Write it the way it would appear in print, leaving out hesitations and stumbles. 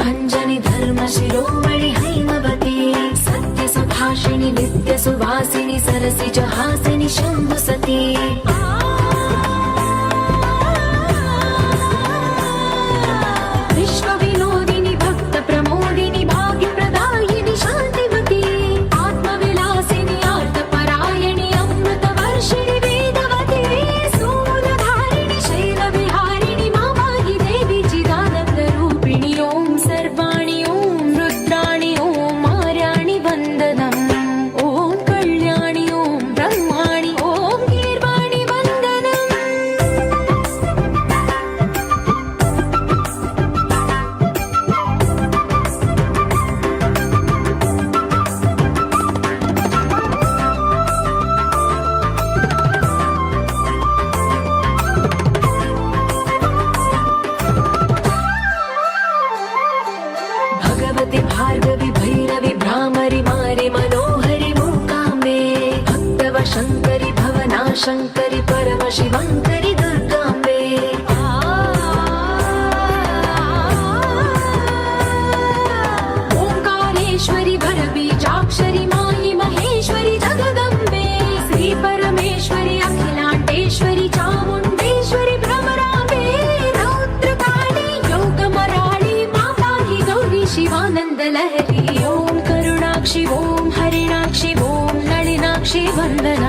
भञ्जनि धर्मशिरोमणि हैमवती सत्यसुभाषिणि नित्यसुवासिनि सरसिजहासिनि शम्भुसती विश्वविनोदिनि भक्तप्रमोदिनि भाग्यप्रदायिनि शान्तिमती आत्मविलासिनि आर्तपरायणि अमृतवर्षिणि वेदवती सूलधारिणि शैलविहारिणि मा पाहि देवी चिदानन्दरूपिणि ॐ सर्वाणि ॐ रुद्राणि ॐ आर्याणि वन्दनम् ॐ कल्याणि ॐ ब्रह्माणि ॐ गीर्वाणि वन्दनम् भगवति भार्गवि भैरवि भ्रामरि मारि मनोहरि मूकाम्बे भक्तव शङ्करि भवना शङ्करि परमशिवङ्करि दुर्गाम्बे ओङ्कारेश्वरि भरबीजाक्षरि मायि महेश्वरि जगदम्बे श्रीपरमेश्वरि अखिलाण्डेश्वरि चामुण्डेश्वरि भ्रमराम्बे रौद्रकाली योगमराळि मा पाहि गौरी शिवानन्दलहरी ॐ करुणाक्षि ॐ हरिणाक्षि ॐ नलिनाक्षि वन्दना